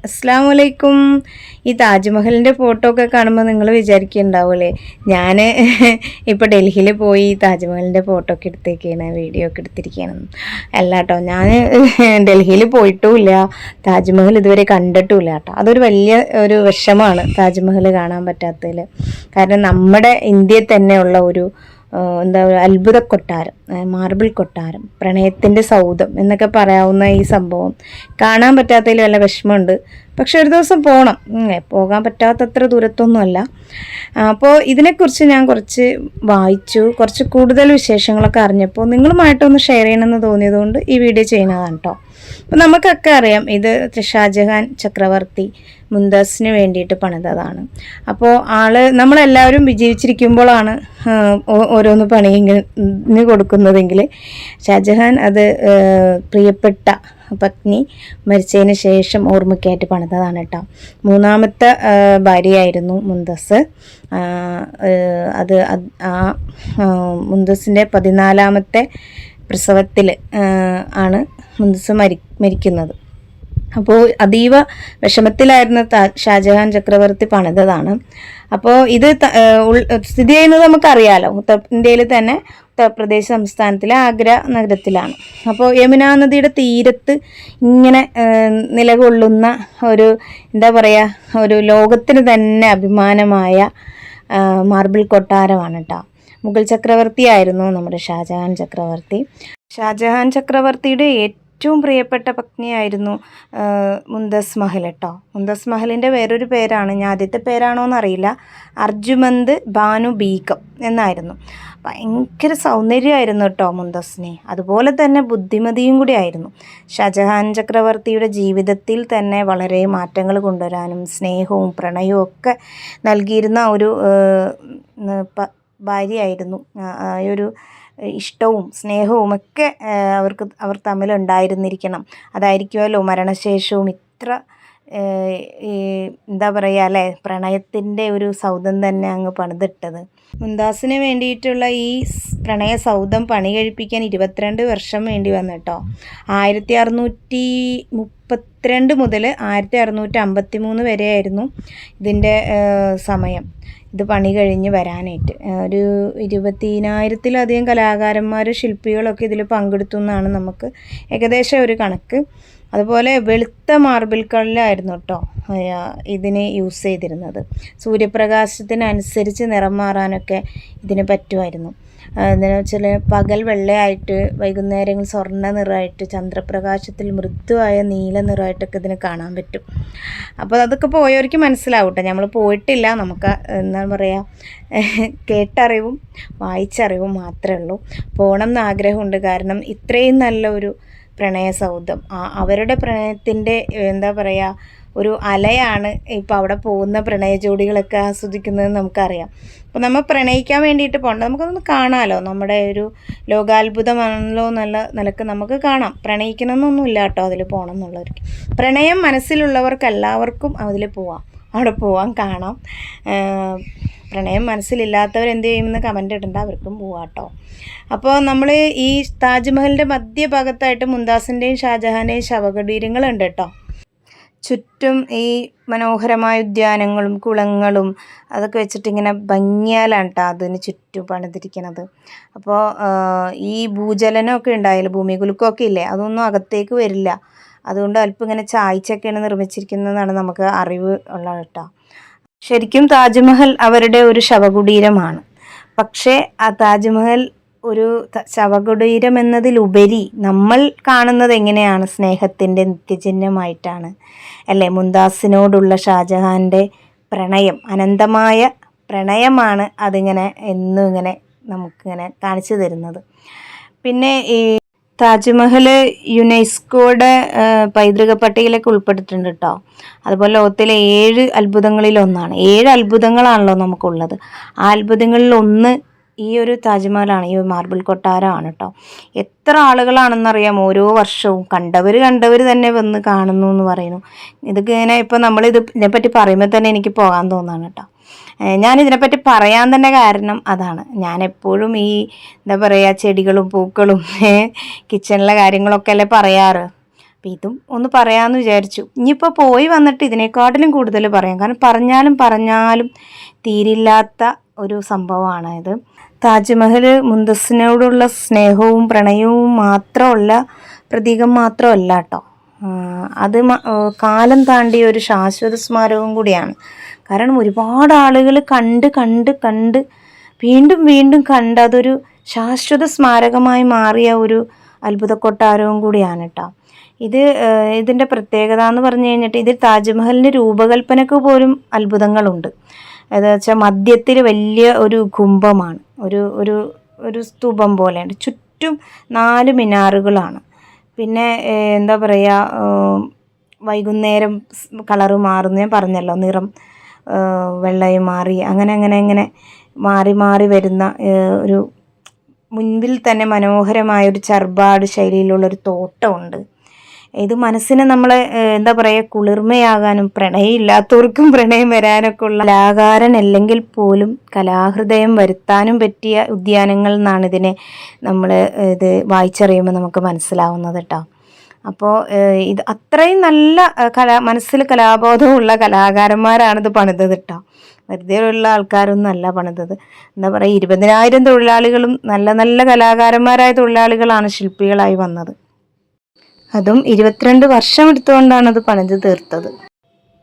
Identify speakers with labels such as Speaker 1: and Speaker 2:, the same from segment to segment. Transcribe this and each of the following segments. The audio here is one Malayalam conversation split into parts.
Speaker 1: അസ്സാം വലൈക്കും. ഈ താജ്മഹലിൻ്റെ ഫോട്ടോ ഒക്കെ കാണുമ്പോൾ നിങ്ങൾ വിചാരിക്കുന്നുണ്ടാവൂലേ ഞാൻ ഇപ്പോൾ ഡൽഹിയിൽ പോയി താജ്മഹലിൻ്റെ ഫോട്ടോ ഒക്കെ എടുത്തേക്കാണ്, വീഡിയോ ഒക്കെ എടുത്തിരിക്കുകയാണ്. അല്ല കേട്ടോ, ഞാൻ ഡൽഹിയിൽ പോയിട്ടുമില്ല, താജ്മഹൽ ഇതുവരെ കണ്ടിട്ടുമില്ല കേട്ടോ. അതൊരു വലിയ ഒരു വിഷമമാണ് താജ്മഹൽ കാണാൻ പറ്റാത്തതിൽ. കാരണം നമ്മുടെ ഇന്ത്യയിൽ തന്നെയുള്ള ഒരു എന്താ പറയുക, അത്ഭുത കൊട്ടാരം, മാർബിൾ കൊട്ടാരം, പ്രണയത്തിൻ്റെ സൗധം എന്നൊക്കെ പറയാവുന്ന ഈ സംഭവം കാണാൻ പറ്റാത്തതിൽ വല്ല വിഷമമുണ്ട്. പക്ഷെ ഒരു ദിവസം പോകണം, പോകാൻ പറ്റാത്തത്ര ദൂരത്തൊന്നുമല്ല. അപ്പോൾ ഇതിനെക്കുറിച്ച് ഞാൻ കുറച്ച് വായിച്ചു, കുറച്ച് കൂടുതൽ വിശേഷങ്ങളൊക്കെ അറിഞ്ഞപ്പോൾ നിങ്ങളുമായിട്ടൊന്ന് ഷെയർ ചെയ്യണമെന്ന് തോന്നിയതുകൊണ്ട് ഈ വീഡിയോ ചെയ്യുന്നതാണ് കേട്ടോ. അപ്പോൾ നമുക്കൊക്കെ അറിയാം, ഇത് ഷാജഹാൻ ചക്രവർത്തി മുംതാസിന് വേണ്ടിയിട്ട് പണിതതാണ്. അപ്പോൾ നമ്മളെല്ലാവരും വിജയിച്ചിരിക്കുമ്പോഴാണ് ഓരോന്ന് പണിയിന് കൊടുക്കുന്നതെങ്കിൽ ഷാജഹാൻ അത് പ്രിയപ്പെട്ട പത്നി മരിച്ചതിന് ശേഷം ഓർമ്മയ്ക്കായിട്ട് പണിതതാണ് കേട്ടോ. മൂന്നാമത്തെ ഭാര്യയായിരുന്നു മുംതാസ്. മുംതാസിൻ്റെ 14ാമത്തെ പ്രസവത്തിൽ ആണ് മുംതാസ് മരിക്കുന്നത്. അപ്പോൾ അതീവ വിഷമത്തിലായിരുന്ന ഷാജഹാൻ ചക്രവർത്തി പണിതതാണ്. അപ്പോൾ ഇത് സ്ഥിതി ചെയ്യുന്നത് നമുക്കറിയാലോ, ഇന്ത്യയിൽ തന്നെ ഉത്തർപ്രദേശ് സംസ്ഥാനത്തിലെ ആഗ്ര നഗരത്തിലാണ്. അപ്പോൾ യമുനാ നദിയുടെ തീരത്ത് ഇങ്ങനെ നിലകൊള്ളുന്ന ഒരു എന്താ പറയുക, ഒരു ലോകത്തിന് തന്നെ അഭിമാനമായ മാർബിൾ കൊട്ടാരമാണ് കേട്ടോ. മുഗൾ ചക്രവർത്തിയായിരുന്നു നമ്മുടെ ഷാജഹാൻ ചക്രവർത്തി. ഷാജഹാൻ ചക്രവർത്തിയുടെ ഏറ്റവും പ്രിയപ്പെട്ട പത്നിയായിരുന്നു മുംതാസ് മഹൽ കേട്ടോ. മുംതാസ് മഹലിൻ്റെ വേറൊരു പേരാണ്, ഞാൻ ആദ്യത്തെ പേരാണോ എന്നറിയില്ല, അർജുമന്ത് ബാനു ബീഗം എന്നായിരുന്നു. ഭയങ്കര സൗന്ദര്യമായിരുന്നു കേട്ടോ മുംതാസിനെ. അതുപോലെ തന്നെ ബുദ്ധിമതിയും കൂടി ആയിരുന്നു. ഷാജഹാൻ ചക്രവർത്തിയുടെ ജീവിതത്തിൽ തന്നെ വളരെ മാറ്റങ്ങൾ കൊണ്ടുവരാനും സ്നേഹവും പ്രണയവും ഒക്കെ നൽകിയിരുന്ന ഒരു ഭാര്യയായിരുന്നു. ഒരു ഇഷ്ടവും സ്നേഹവും ഒക്കെ അവർ തമ്മിലുണ്ടായിരുന്നിരിക്കണം. അതായിരിക്കുമല്ലോ മരണശേഷവും ഇത്ര എന്താ പറയുക അല്ലേ, പ്രണയത്തിൻ്റെ ഒരു സൗധം തന്നെ അങ്ങ് പണിതിട്ടത്. മുംതാസിന് വേണ്ടിയിട്ടുള്ള ഈ പ്രണയ സൗധം പണി കഴിപ്പിക്കാൻ 22 വർഷം വേണ്ടി വന്നു കേട്ടോ. 1632 മുതൽ 1653 വരെയായിരുന്നു ഇതിൻ്റെ സമയം, ഇത് പണി കഴിഞ്ഞ് വരാനായിട്ട്. ഒരു 20,000-ത്തിലധികം കലാകാരന്മാർ ശില്പികളൊക്കെ ഇതിൽ പങ്കെടുത്തു എന്നാണ് നമുക്ക് ഏകദേശം ഒരു കണക്ക്. അതുപോലെ വെളുത്ത മാർബിൾ കല്ലായിരുന്നു കേട്ടോ ഇതിന് യൂസ് ചെയ്തിരുന്നത്. സൂര്യപ്രകാശത്തിനനുസരിച്ച് നിറം മാറാനൊക്കെ ഇതിന് പറ്റുമായിരുന്നു. എന്താണെന്ന് വെച്ചാൽ പകൽ വെള്ളയായിട്ട്, വൈകുന്നേരങ്ങൾ സ്വർണ്ണ നിറമായിട്ട്, ചന്ദ്രപ്രകാശത്തിൽ മൃദുവായ നീല നിറമായിട്ടൊക്കെ ഇതിന് കാണാൻ പറ്റും. അപ്പോൾ അതൊക്കെ പോയവർക്ക് മനസ്സിലാവും കേട്ടോ. നമ്മൾ പോയിട്ടില്ല, നമുക്ക് എന്താ പറയുക, കേട്ടറിവും വായിച്ചറിവും മാത്രമേ ഉള്ളൂ. പോകണം എന്ന് ആഗ്രഹമുണ്ട്. കാരണം ഇത്രയും നല്ല ഒരു പ്രണയ സൗധം, അവരുടെ പ്രണയത്തിൻ്റെ എന്താ പറയുക, ഒരു അലയാണ് ഇപ്പോൾ അവിടെ പോകുന്ന പ്രണയ ജോഡികളൊക്കെ ആസ്വദിക്കുന്നത് നമുക്കറിയാം. അപ്പോൾ നമ്മൾ പ്രണയിക്കാൻ വേണ്ടിയിട്ട് പോകണ്ട, നമുക്കൊന്ന് കാണാമല്ലോ, നമ്മുടെ ഒരു ലോകാത്ഭുതമാണല്ലോ എന്നുള്ള നിലക്ക് നമുക്ക് കാണാം. പ്രണയിക്കണമെന്നൊന്നുമില്ല കേട്ടോ അതിൽ പോകണം എന്നുള്ളവർക്ക്. പ്രണയം മനസ്സിലുള്ളവർക്ക് എല്ലാവർക്കും അതിൽ പോവാം, അവിടെ പോവാം, കാണാം. പ്രണയം മനസ്സിലില്ലാത്തവർ എന്ത് ചെയ്യുമെന്ന് കമൻ്റ് ഇടണ്ട, അവർക്കും പോവാം കേട്ടോ. അപ്പോൾ നമ്മൾ ഈ താജ്മഹലിൻ്റെ മധ്യഭാഗത്തായിട്ട് മുംതാസിൻ്റെയും ഷാജഹാൻ്റെയും ശവകുടീരങ്ങളുണ്ട് കേട്ടോ. ചുറ്റും ഈ മനോഹരമായ ഉദ്യാനങ്ങളും കുളങ്ങളും അതൊക്കെ വെച്ചിട്ട് ഇങ്ങനെ ഭംഗിയാലാണ് കേട്ടോ അതിന് ചുറ്റും പണിതിരിക്കുന്നത്. അപ്പോൾ ഈ ഭൂചലനമൊക്കെ ഉണ്ടായാലും ഭൂമി കുലുക്കമൊക്കെ ഇല്ലേ, അതൊന്നും അകത്തേക്ക് വരില്ല. അതുകൊണ്ട് അല്പം ഇങ്ങനെ ചായ്ച്ചൊക്കെയാണ് നിർമ്മിച്ചിരിക്കുന്നതെന്നാണ് നമുക്ക് അറിവ് ഉള്ളത് കേട്ടോ. ശരിക്കും താജ്മഹൽ അവരുടെ ഒരു ശവകുടീരമാണ്. പക്ഷേ ആ താജ്മഹൽ ഒരു ശവകുടീരം എന്നതിലുപരി നമ്മൾ കാണുന്നത് എങ്ങനെയാണ്, സ്നേഹത്തിൻ്റെ നിത്യചിഹ്നമായിട്ടാണ് അല്ലേ. മുംതാസിനോടുള്ള ഷാജഹാൻ്റെ പ്രണയം, അനന്തമായ പ്രണയമാണ് അതിങ്ങനെ എന്നും ഇങ്ങനെ നമുക്കിങ്ങനെ കാണിച്ചു തരുന്നത്. പിന്നെ ഈ താജ്മഹൽ യുനെസ്കോയുടെ പൈതൃക പട്ടികയിലേക്ക് ഉൾപ്പെട്ടിട്ടുണ്ട് കേട്ടോ. അതുപോലെ ലോകത്തിലെ 7 അത്ഭുതങ്ങളിലൊന്നാണ്. 7 അത്ഭുതങ്ങളാണല്ലോ നമുക്കുള്ളത്. ആ അത്ഭുതങ്ങളിലൊന്ന് ഈ ഒരു താജ്മഹലാണ്, ഈ മാർബിൾ കൊട്ടാരമാണ് കേട്ടോ. എത്ര ആളുകളാണെന്നറിയാം ഓരോ വർഷവും, കണ്ടവർ തന്നെ വന്ന് കാണുന്നു എന്ന് പറയുന്നു. ഇതൊക്കെ ഇങ്ങനെ ഇപ്പോൾ ഇതിനെപ്പറ്റി പറയുമ്പോൾ തന്നെ എനിക്ക് പോകാൻ തോന്നുകയാണ് കേട്ടോ. ഞാനിതിനെപ്പറ്റി പറയാൻ തന്നെ കാരണം അതാണ്. ഞാൻ എപ്പോഴും ഈ എന്താ പറയുക, ചെടികളും പൂക്കളും കിച്ചണിലെ കാര്യങ്ങളൊക്കെ അല്ലേ പറയാറ്. അപ്പം ഇതും ഒന്ന് പറയാമെന്ന് വിചാരിച്ചു. ഇനിയിപ്പോൾ പോയി വന്നിട്ട് ഇതിനേക്കാട്ടിലും കൂടുതൽ പറയാം, കാരണം പറഞ്ഞാലും തീരില്ലാത്ത ഒരു സംഭവമാണ് ഇത്. താജ്മഹൽ മുംതസിനോടുള്ള സ്നേഹവും പ്രണയവും മാത്രമുള്ള പ്രതീകം മാത്രമല്ല കേട്ടോ, അത് കാലം താണ്ടിയ ഒരു ശാശ്വത സ്മാരകവും കൂടിയാണ്. കാരണം ഒരുപാട് ആളുകൾ കണ്ട് വീണ്ടും കണ്ട് അതൊരു ശാശ്വത സ്മാരകമായി മാറിയ ഒരു അത്ഭുത കൊട്ടാരവും കൂടിയാണ് കേട്ടോ. ഇതിൻ്റെ പ്രത്യേകത എന്ന് പറഞ്ഞു കഴിഞ്ഞിട്ട്, ഇത് താജ്മഹലിൻ്റെ രൂപകൽപ്പനയ്ക്ക് പോലും അത്ഭുതങ്ങളുണ്ട്. എന്താ വെച്ചാൽ മധ്യത്തിൽ വലിയ ഒരു കുംഭമാണ്, ഒരു സ്തൂപം പോലെയുണ്ട്, ചുറ്റും 4 മിനാറുകളാണ്. പിന്നെ എന്താ പറയുക, വൈകുന്നേരം കളറ് മാറുന്നു, ഞാൻ പറഞ്ഞല്ലോ, നിറം വെള്ളയും മാറി അങ്ങനെ മാറി വരുന്ന ഒരു മുൻപിൽ തന്നെ മനോഹരമായൊരു ചർബാട് ശൈലിയിലുള്ളൊരു തോട്ടമുണ്ട്. ഇത് മനസ്സിന് നമ്മളെ എന്താ പറയുക, കുളിർമയാകാനും പ്രണയമില്ലാത്തവർക്കും പ്രണയം വരാനൊക്കെ ഉള്ള കലാകാരൻ അല്ലെങ്കിൽ പോലും കലാഹൃദയം വരുത്താനും പറ്റിയ ഉദ്യാനങ്ങൾ എന്നാണ് ഇതിനെ നമ്മൾ ഇത് വായിച്ചറിയുമ്പോൾ നമുക്ക് മനസ്സിലാവുന്നത് കേട്ടോ. അപ്പോൾ ഇത് അത്രയും നല്ല മനസ്സിൽ കലാബോധമുള്ള കലാകാരന്മാരാണിത് പണിതത് കേട്ടോ. വെറുതെ ഉള്ള ആൾക്കാരൊന്നും അല്ല പണിതത്. എന്താ പറയുക, 20,000 തൊഴിലാളികളും നല്ല കലാകാരന്മാരായ തൊഴിലാളികളാണ് ശില്പികളായി വന്നത്. അതും 22 വർഷം എടുത്തുകൊണ്ടാണ് അത് പണിത് തീർത്തത്.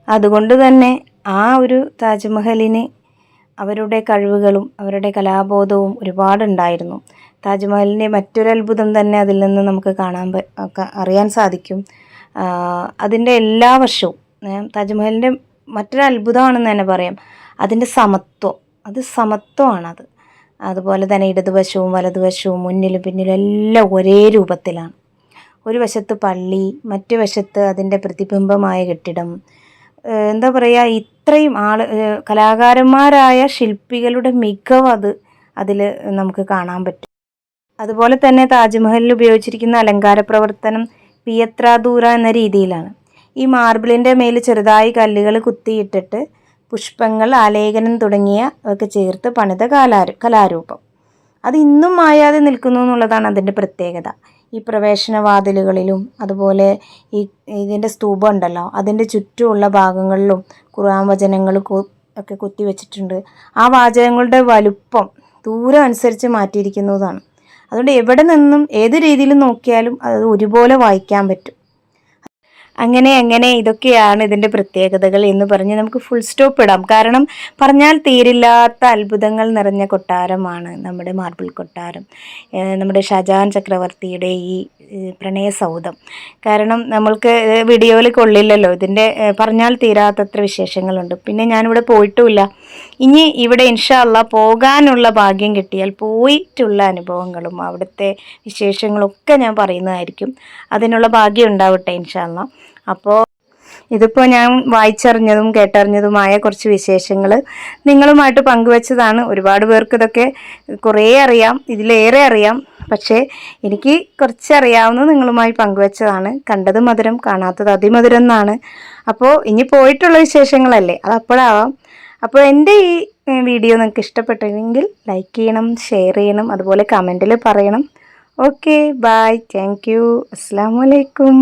Speaker 1: അതുകൊണ്ട് തന്നെ ആ ഒരു താജ്മഹലിന് അവരുടെ കഴിവുകളും അവരുടെ കലാബോധവും ഒരുപാടുണ്ടായിരുന്നു. താജ്മഹലിൻ്റെ മറ്റൊരു അത്ഭുതം തന്നെ അതിൽ നിന്ന് നമുക്ക് അറിയാൻ സാധിക്കും. അതിൻ്റെ എല്ലാ വർഷവും താജ്മഹലിൻ്റെ മറ്റൊരു അത്ഭുതമാണെന്ന് തന്നെ പറയാം, അതിൻ്റെ സമത്വം. അത് സമത്വമാണത്. അതുപോലെ തന്നെ ഇടതുവശവും വലതുവശവും മുന്നിലും പിന്നിലും എല്ലാം ഒരേ രൂപത്തിലാണ്. ഒരു വശത്ത് പള്ളി, മറ്റു വശത്ത് അതിൻ്റെ പ്രതിബിംബമായ കെട്ടിടം. എന്താ പറയുക, ഇത്രയും കലാകാരന്മാരായ ശില്പികളുടെ മികവ് അതിൽ നമുക്ക് കാണാൻ പറ്റും. അതുപോലെ തന്നെ താജ്മഹലിൽ ഉപയോഗിച്ചിരിക്കുന്ന അലങ്കാര പ്രവർത്തനം പിയത്രാദൂര എന്ന രീതിയിലാണ്. ഈ മാർബിളിൻ്റെ മേൽ ചെറുതായി കല്ലുകൾ കുത്തിയിട്ടിട്ട് പുഷ്പങ്ങൾ, ആലേഖനം തുടങ്ങിയ ഒക്കെ ചേർത്ത് പണിത കലാരൂപം. അത് ഇന്നും മായാതെ നിൽക്കുന്നു എന്നുള്ളതാണ് അതിൻ്റെ പ്രത്യേകത. ഈ പ്രവേശനവാതിലുകളിലും അതുപോലെ ഇതിൻ്റെ സ്തൂപം ഉണ്ടല്ലോ, അതിൻ്റെ ചുറ്റുമുള്ള ഭാഗങ്ങളിലും ഖുർആൻ വചനങ്ങൾ ഒക്കെ കുത്തിവെച്ചിട്ടുണ്ട്. ആ വാചകങ്ങളുടെ വലുപ്പം ദൂരം അനുസരിച്ച് മാറ്റിയിരിക്കുന്നതാണ്. അതുകൊണ്ട് എവിടെ നിന്നും ഏത് രീതിയിൽ നോക്കിയാലും അത് ഒരുപോലെ വായിക്കാൻ പറ്റും. അങ്ങനെ ഇതൊക്കെയാണ് ഇതിൻ്റെ പ്രത്യേകതകൾ എന്ന് പറഞ്ഞ് നമുക്ക് ഫുൾ സ്റ്റോപ്പ് ഇടാം. കാരണം പറഞ്ഞാൽ തീരില്ലാത്ത അത്ഭുതങ്ങൾ നിറഞ്ഞ കൊട്ടാരമാണ് നമ്മുടെ മാർബിൾ കൊട്ടാരം, നമ്മുടെ ഷാജഹാൻ ചക്രവർത്തിയുടെ ഈ പ്രണയസൗധം. കാരണം നമ്മൾക്ക് വീഡിയോയിൽ കൊള്ളില്ലല്ലോ, ഇതിൻ്റെ പറഞ്ഞാൽ തീരാത്തത്ര വിശേഷങ്ങളുണ്ട്. പിന്നെ ഞാനിവിടെ പോയിട്ടുമില്ല. ഇനി ഇവിടെ ഇൻഷാ അല്ലാഹ് പോകാനുള്ള ഭാഗ്യം കിട്ടിയാൽ പോയിട്ടുള്ള അനുഭവങ്ങളും അവിടുത്തെ വിശേഷങ്ങളൊക്കെ ഞാൻ പറയുന്നതായിരിക്കും. അതിനുള്ള ഭാഗ്യം ഉണ്ടാവട്ടെ ഇൻഷാ അല്ലാഹ്. അപ്പോൾ ഇതിപ്പോൾ ഞാൻ വായിച്ചറിഞ്ഞതും കേട്ടറിഞ്ഞതുമായ കുറച്ച് വിശേഷങ്ങൾ നിങ്ങളുമായിട്ട് പങ്കുവെച്ചതാണ്. ഒരുപാട് പേർക്ക് ഇതൊക്കെ കുറേ അറിയാം, ഇതിലേറെ അറിയാം. പക്ഷേ എനിക്ക് കുറച്ചറിയാവുന്നത് നിങ്ങളുമായി പങ്കുവെച്ചതാണ്. കണ്ടത് മധുരം, കാണാത്തത് അതിമധുരം എന്നാണ്. അപ്പോൾ ഇനി പോയിട്ടുള്ള വിശേഷങ്ങളല്ലേ, അത് അപ്പോഴാവാം. അപ്പോൾ എൻ്റെ ഈ വീഡിയോ നിങ്ങൾക്ക് ഇഷ്ടപ്പെട്ടെങ്കിൽ ലൈക്ക് ചെയ്യണം, ഷെയർ ചെയ്യണം, അതുപോലെ കമൻറ്റിൽ പറയണം. ഓക്കെ, ബൈ, താങ്ക് യു, അസ്സലാമു അലൈക്കും.